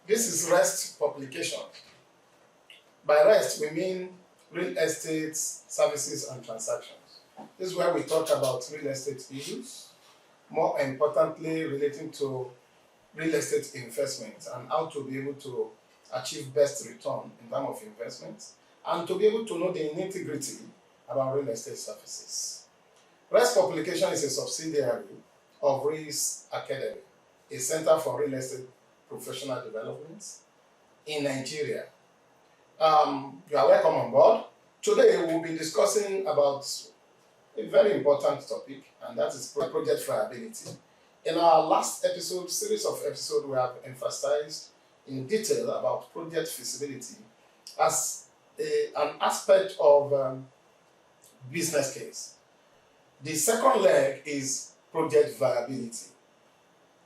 This is REST publication. By REST, we mean real estate services and transactions. This is where we talk about real estate issues, more importantly relating to real estate investment and how to be able to achieve best return in terms of investment and to be able to know the nitty-gritty about real estate services. REST Publication is a subsidiary of REIS Academy, a center for real estate professional development in Nigeria. You are welcome on board. Today we'll be discussing about a very important topic, and that is project viability. In our last episode, series of episodes, we have emphasized in detail about project feasibility as an aspect of business case. The second leg is project viability.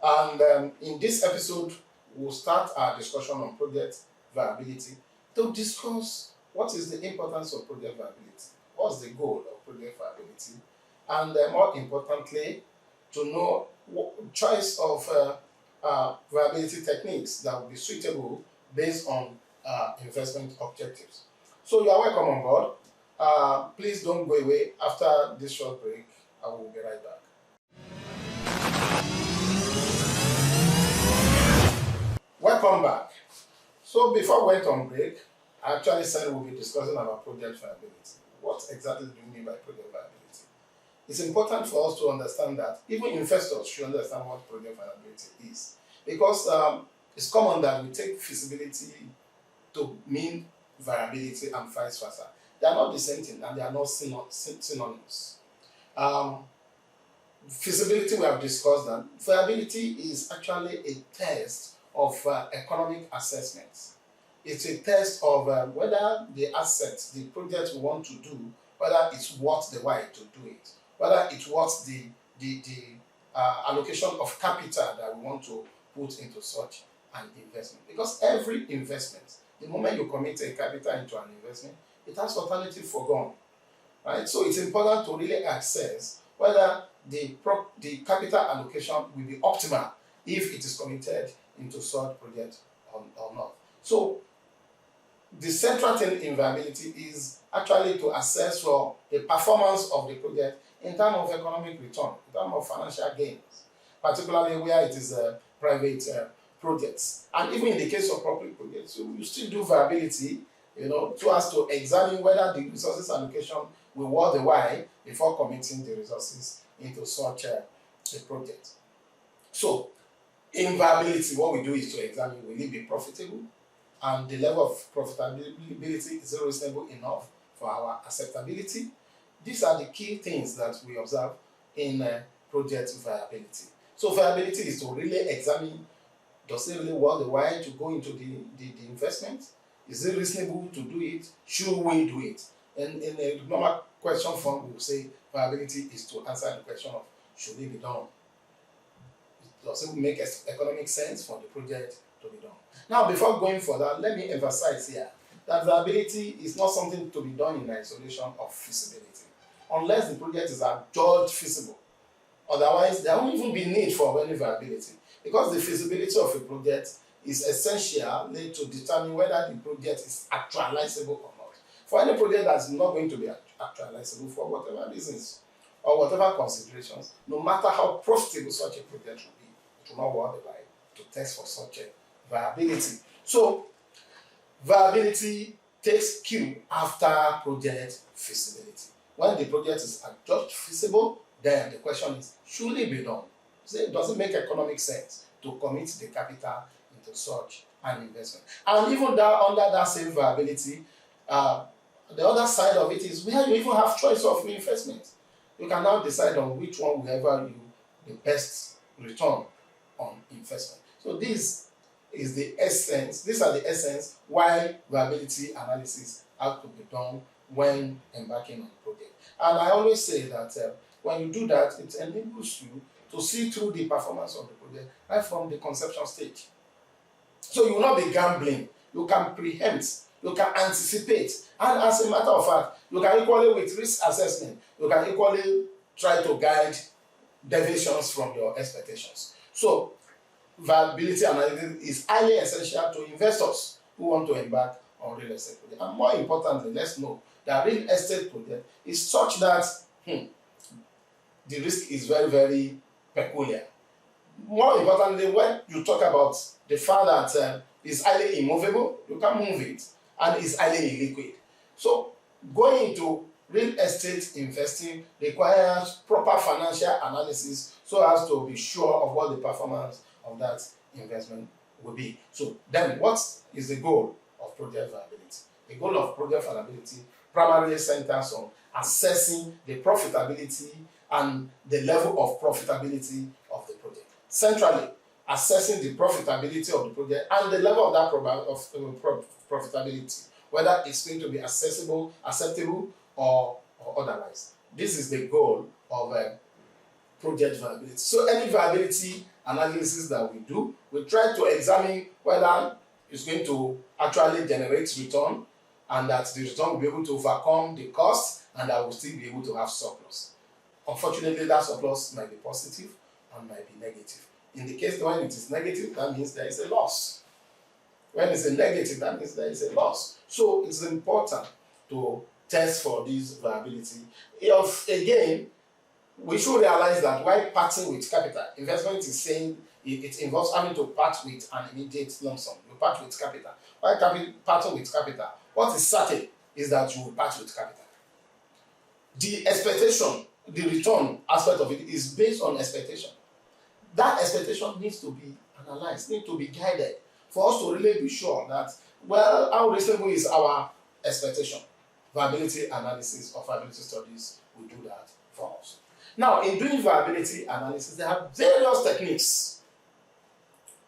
And in this episode, we'll start our discussion on project viability to discuss what is the importance of project viability, what's the goal of project viability, and more importantly, to know what choice of viability techniques that will be suitable based on investment objectives. So you are welcome on board. Please don't go away. After this short break, I will be right back. Welcome back. So before we went on break, I actually said we'll be discussing about project viability. What exactly do you mean by project viability? It's important for us to understand that even investors should understand what project viability is. Because it's common that we take feasibility to mean viability and vice versa. They are not the same thing and they are not synonyms. Feasibility, we have discussed that. Viability is actually a test of economic assessment. It's a test of whether the assets, the project we want to do, whether it's worth the while to do it, whether it's worth the allocation of capital that we want to put into such an investment. Because every investment, the moment you commit a capital into an investment, it has alternative forgone, right? So it's important to really assess whether the capital allocation will be optimal if it is committed into such project or not. So the central thing in viability is actually to assess for the performance of the project in terms of economic return, in terms of financial gains, particularly where it is private projects. And even in the case of public projects, you still do viability, so as to examine whether the resources allocation will worth the while before committing the resources into such a project. So, in viability, what we do is to examine will it be profitable, and the level of profitability is reasonable enough for our acceptability. These are the key things that we observe in project viability. So viability is to really examine, does it really worth the while to go into the investment? Is it reasonable to do it? Should we do it? And in a normal question form, we will say viability is to answer the question of should it be done? Does it make economic sense for the project to be done? Now, before going further, let me emphasize here that viability is not something to be done in isolation of feasibility, unless the project is adjudged feasible. Otherwise, there won't even be need for any viability, because the feasibility of a project is essential to determine whether the project is actualizable or not. For any project that's not going to be actualizable for whatever reasons or whatever considerations, no matter how profitable such a project will be, it will not worth the while to test for such a viability. So, viability takes cue after project feasibility. When the project is adjudged feasible, then the question is, should it be done? Does it make economic sense to commit the capital into such an investment? And even under that same viability, the other side of it is where you even have choice of investment. You can now decide on which one will ever you the best return on investment. So this is the essence. These are the essence why viability analysis has to be done when embarking on a project. And I always say that when you do that, it enables you to see through the performance of the project right from the conception stage. So you will not be gambling. You can preempt. You can anticipate. And as a matter of fact, you can equally, with risk assessment, you can equally try to guide deviations from your expectations. So viability analysis is highly essential to investors who want to embark on real estate project. And more importantly, let's know that real estate project is such that the risk is very, very peculiar. More importantly, when you talk about the fact that it's highly immovable, you can't move it, and it's highly illiquid. So going into real estate investing requires proper financial analysis so as to be sure of what the performance of that investment will be. So then what is the goal of project viability? The goal of project viability primarily centers on assessing the profitability and the level of profitability of the project. Centrally, assessing the profitability of the project and the level of that profitability, whether it's going to be acceptable, or otherwise. This is the goal of project viability. So any viability analysis that we do, we try to examine whether it's going to actually generate return, and that the return will be able to overcome the cost, and that will still be able to have surplus. Unfortunately, that surplus might be positive and might be negative. In the case when it is negative, that means there is a loss. When it's a negative, that means there is a loss. So it's important to test for this viability. Again, we should realize that while parting with capital, investment is saying it involves having to part with an immediate lump sum. You part with capital. While parting with capital, what is certain is that you will part with capital. The expectation, the return aspect of it is based on expectation. That expectation needs to be analyzed, needs to be guided for us to really be sure that, well, how reasonable is our expectation? Viability analysis or viability studies will do that for us. Now, in doing viability analysis, there are various techniques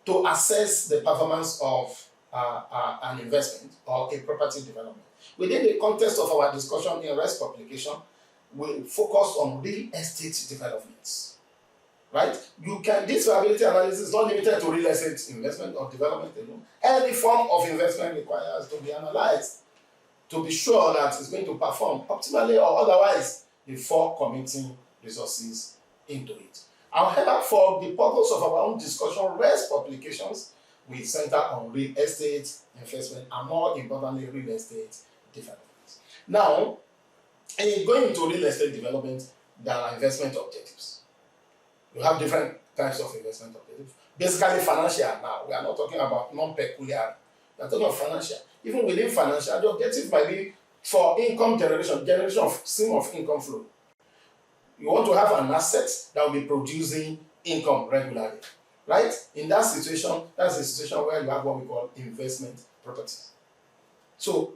to assess the performance of an investment or a property development. Within the context of our discussion in REST publication, we focus on real estate developments. Right? This viability analysis is not limited to real estate investment or development alone. Any form of investment requires to be analyzed to be sure that it's going to perform optimally or otherwise before committing resources into it. However, for the purpose of our own discussion, REST publications, we center on real estate investment and, more importantly, real estate development. Now, in going into real estate development, there are investment objectives. You have different types of investment objectives. Basically financial now. We are not talking about non-peculiar. We are talking about financial. Even within financial, the objective might be for income generation of stream of income flow. You want to have an asset that will be producing income regularly. Right? In that situation, that's a situation where you have what we call investment properties. So,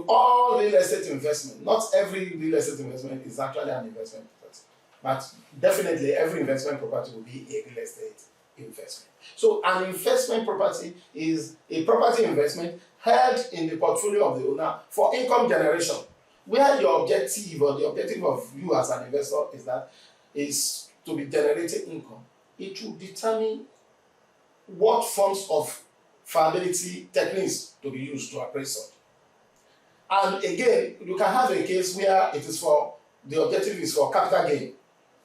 all real estate investment, not every real estate investment is actually an investment property, but definitely every investment property will be a real estate investment. So an investment property is a property investment held in the portfolio of the owner for income generation, where your objective or the objective of you as an investor is to be generating income. It will determine what forms of viability techniques to be used to appraise such. And again, you can have a case where the objective is for capital gain.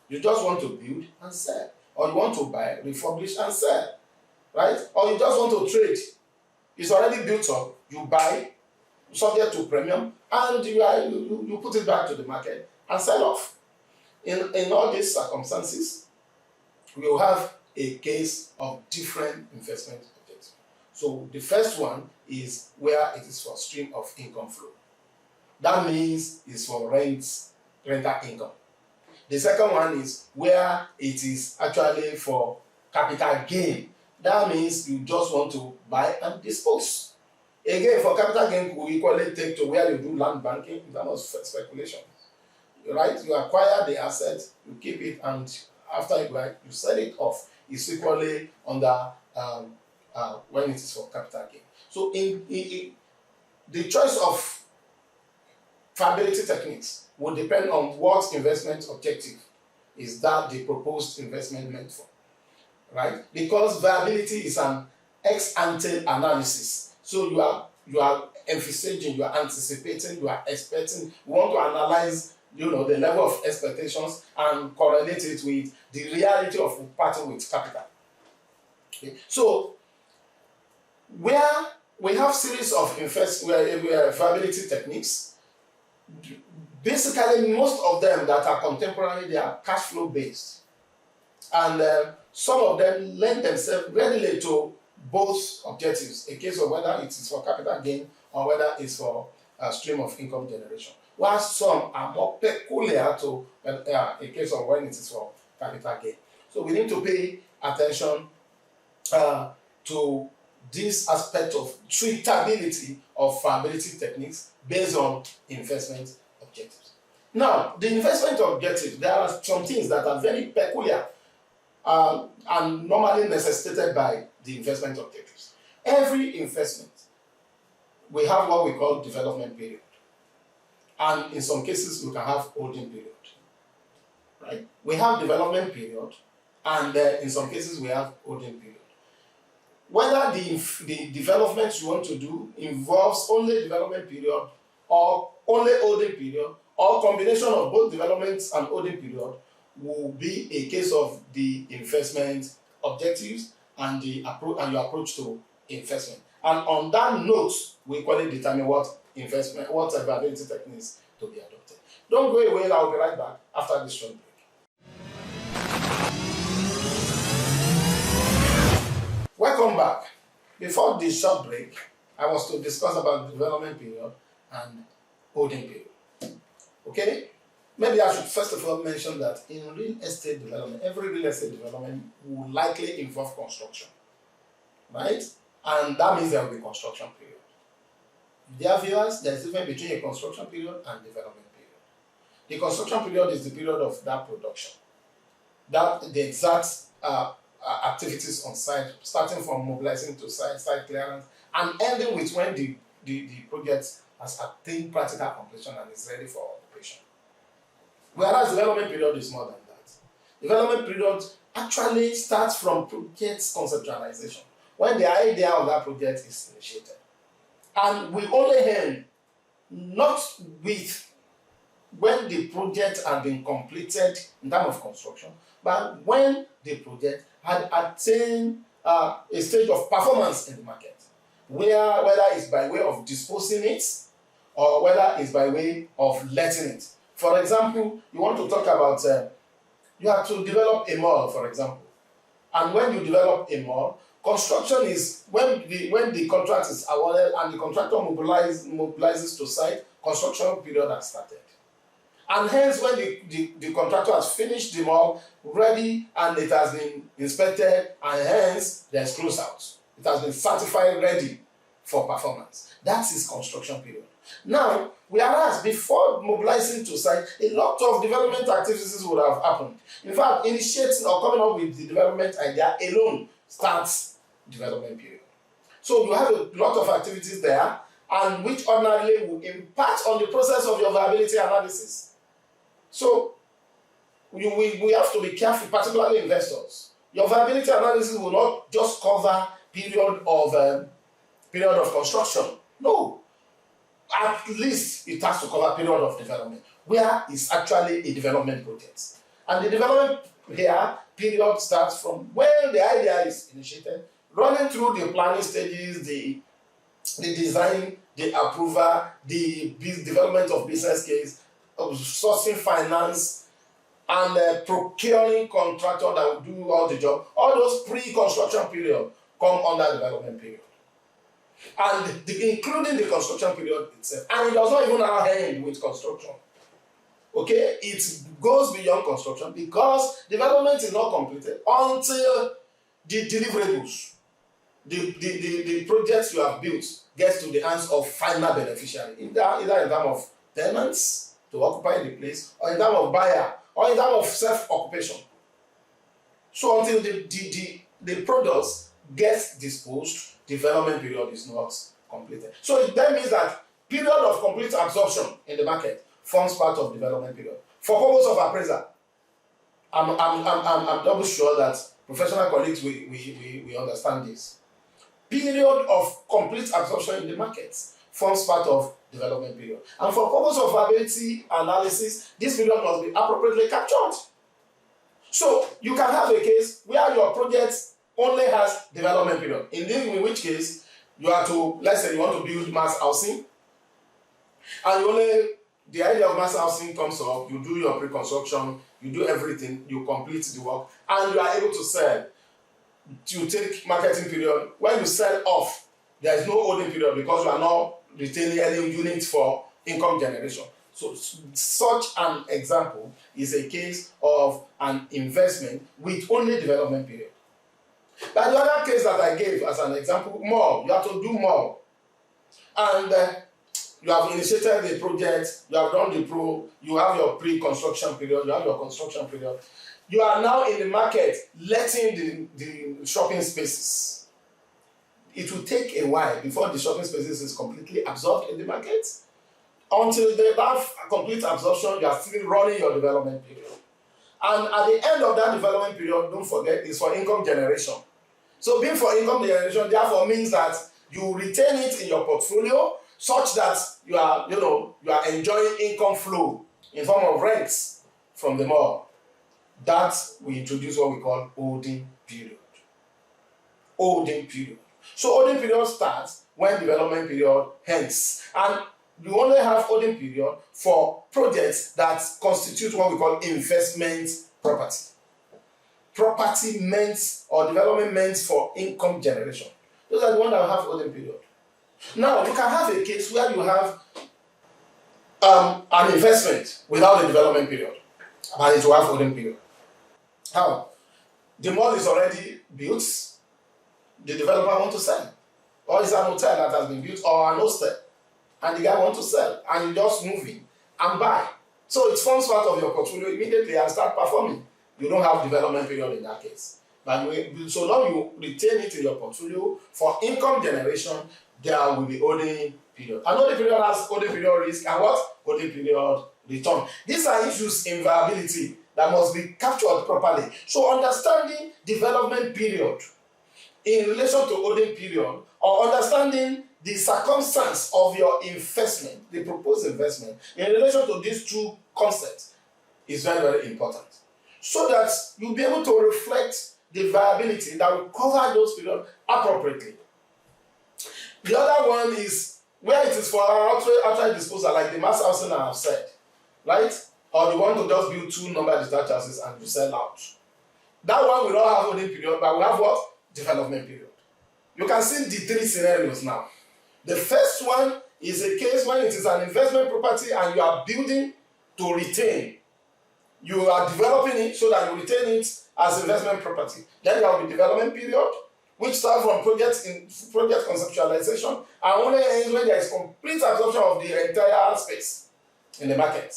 You just want to build and sell, or you want to buy, refurbish and sell, right? Or you just want to trade. It's already built up, you buy, subject to premium, and you put it back to the market and sell off. In all these circumstances, we will have a case of different investment objectives. So the first one is where it is for stream of income flow. That means it's for rental income. The second one is where it is actually for capital gain. That means you just want to buy and dispose. Again, for capital gain, we equally take to where you do land banking in terms of speculation. Right? You acquire the asset, you keep it, and after you sell it off. It's equally under when it is for capital gain. So in the choice of viability techniques will depend on what investment objective is that the proposed investment meant for, right? Because viability is an ex-ante analysis. So you are envisaging, you are anticipating, you are expecting. You want to analyze, the level of expectations and correlate it with the reality of parting with capital. Okay. So where we have series of viability techniques, basically most of them that are contemporary, they are cash flow based, and some of them lend themselves readily to both objectives, a case of whether it is for capital gain or whether it's for a stream of income generation, while some are more peculiar to a case of when it is for capital gain. So we need to pay attention to this aspect of treatability of viability techniques based on investment objectives. Now, the investment objectives, there are some things that are very peculiar and normally necessitated by the investment objectives. Every investment, we have what we call development period. And in some cases, we can have holding period. Right? We have development period, and in some cases, we have holding period. Whether the development you want to do involves only development period or only holding period or combination of both development and holding period will be a case of the investment objectives and your approach to investment. And on that note, we equally determine what viability techniques to be adopted. Don't go away, I'll be right back after this short break. Welcome back. Before this short break, I was to discuss about development period and holding period. Okay? Maybe I should first of all mention that in real estate development, every real estate development will likely involve construction. Right? And that means there will be construction period. Dear viewers, there is a difference between a construction period and development period. The construction period is the period of that production. The exact activities on site, starting from mobilizing to site clearance, and ending with when the project has attained practical completion and is ready for operation. Whereas development period is more than that. Development period actually starts from project conceptualization, when the idea of that project is initiated. And we only end not with when the project had been completed in terms of construction, but when the project had attained a stage of performance in the market, whether it's by way of disposing it or whether it's by way of letting it. For example, you want to talk about, you have to develop a mall, for example. And when you develop a mall, construction is when the contract is awarded and the contractor mobilizes to site, construction period has started. And hence, when the contractor has finished the mall, ready, and it has been inspected, and hence there's closeout. It has been certified ready for performance. That is construction period. Now, whereas before mobilizing to site, a lot of development activities would have happened. In fact, initiating or coming up with the development idea alone starts development period. So you have a lot of activities there, and which ordinarily will impact on the process of your viability analysis. So we have to be careful, particularly investors. Your viability analysis will not just cover period of construction. No. At least it has to cover period of development, where it's actually a development project. And the development here period starts from when the idea is initiated, running through the planning stages, the design, the approval, the development of business case, sourcing finance, and procuring contractor that will do all the job. All those pre-construction period come under development period. And including the construction period itself. And it does not even end with construction. Okay? It goes beyond construction because development is not completed until the deliverables, the projects you have built gets to the hands of final beneficiary, either in terms of tenants to occupy the place, or in terms of buyer, or in terms of self-occupation. So until the products get disposed, development period is not completed. So it then means that period of complete absorption in the market forms part of development period. For purpose of appraisal, I'm double sure that professional colleagues we understand this. Period of complete absorption in the market forms part of development period. And for purpose of viability analysis, this period must be appropriately captured. So you can have a case where your project only has development period. In which case, you are to, let's say you want to build mass housing, and the idea of mass housing comes up, you do your pre-construction, you do everything, you complete the work, and you are able to sell. You take marketing period. When you sell off, there is no holding period because you are not retaining any unit for income generation. So such an example is a case of an investment with only development period. But the other case that I gave as an example, more, you have to do more. And you have initiated the project, you have done you have your pre-construction period, you have your construction period. You are now in the market letting the shopping spaces. It will take a while before the shopping spaces is completely absorbed in the market. Until they have complete absorption, you are still running your development period. And at the end of that development period, don't forget, it's for income generation. So being for income generation, therefore, means that you retain it in your portfolio such that you are enjoying income flow in form of rents from the mall. That we introduce what we call holding period. Holding period. So holding period starts when development period ends. And you only have holding period for projects that constitute what we call investment property. Property meant or development meant for income generation. Those are the ones that have holding period. Now, you can have a case where you have an investment without a development period, and it will have holding period. How? The mall is already built, the developer wants to sell. Or it's an hotel that has been built, or an hostel, and the guy wants to sell, and you just move in and buy. So it forms part of your portfolio immediately and start performing. You don't have development period in that case. But so long you retain it in your portfolio for income generation, there will be holding period. And holding period has holding period risk and what? Holding period return. These are issues in viability that must be captured properly. So understanding development period in relation to holding period, or understanding the circumstance of your investment, the proposed investment, in relation to these two concepts is very, very important. So that you'll be able to reflect the viability that will cover those periods appropriately. The other one is where it is for outright disposal, like the mass housing I have said, right? Or you want to just build 2 number detached houses and you sell out. That one will not have holding period, but will have what? Development period. You can see the 3 scenarios now. The first one is a case when it is an investment property and you are building to retain. You are developing it so that you retain it as investment property. Then there will be development period, which starts from project conceptualization and only ends when there is complete absorption of the entire space in the market.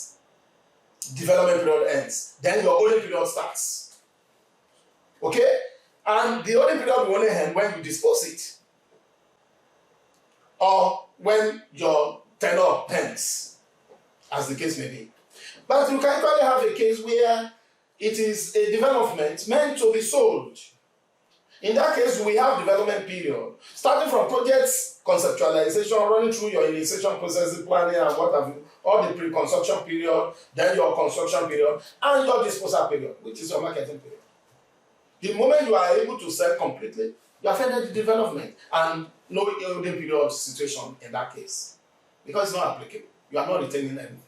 Development period ends. Then your holding period starts. Okay? And the holding period will only end when you dispose it, or when your tenure ends, as the case may be. But you can actually have a case where it is a development meant to be sold. In that case, we have development period, starting from projects conceptualization, running through your initiation process, planning and what have you, all the pre-construction period, then your construction period, and your disposal period, which is your marketing period. The moment you are able to sell completely, you have ended the development and no holding period situation in that case, because it's not applicable. You are not retaining anything.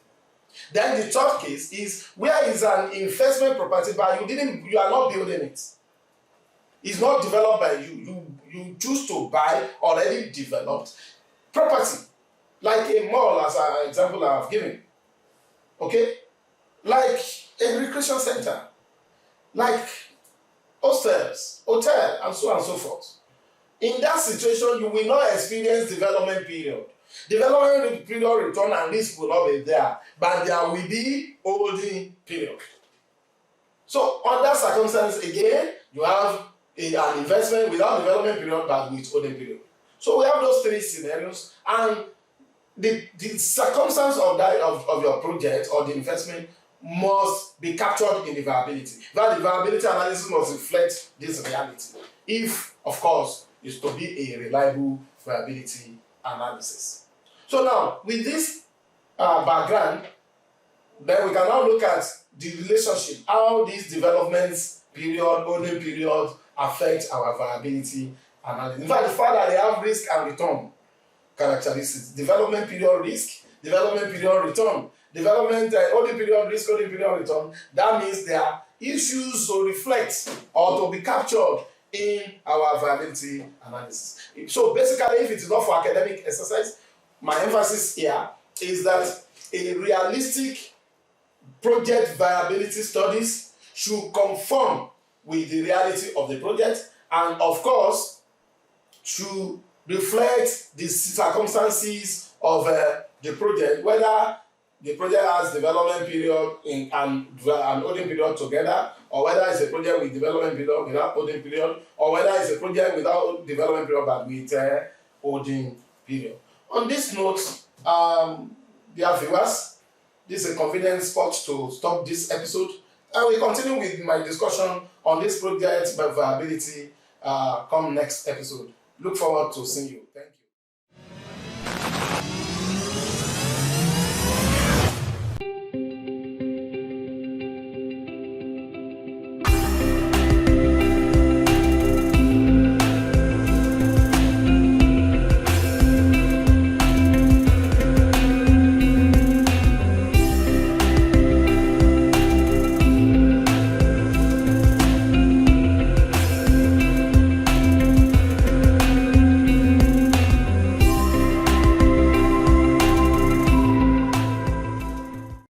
Then the third case is where is an investment property, but you are not building it. It's not developed by you. You choose to buy already developed property, like a mall, as an example I have given. Okay, like a recreation center, like hostels, hotel, and so on and so forth. In that situation, you will not experience development period. Development period return and risk will not be there, but there will be holding period. So under circumstance, again, you have an investment without development period but with holding period. So we have those 3 scenarios, and the circumstance of your project or the investment must be captured in the viability. But the viability analysis must reflect this reality, if, of course, is to be a reliable viability analysis. So now, with this background, Then we can now look at the relationship, how these development period, owning period affect our viability analysis. In fact, the fact that they have risk and return characteristics, development period risk, development period return, development owning period risk, owning period return, that means there are issues to reflect or to be captured in our viability analysis. So basically, if it is not for academic exercise, my emphasis here is that a realistic project viability studies should conform with the reality of the project, and of course should reflect the circumstances of the project, whether the project has development period and owning period together, or whether it's a project with development period without owning period, or whether it's a project without development period but with owning period. On this note, dear viewers, this is a convenient spot to stop this episode. I will continue with my discussion on this project by viability come next episode. Look forward to seeing you. Thank you.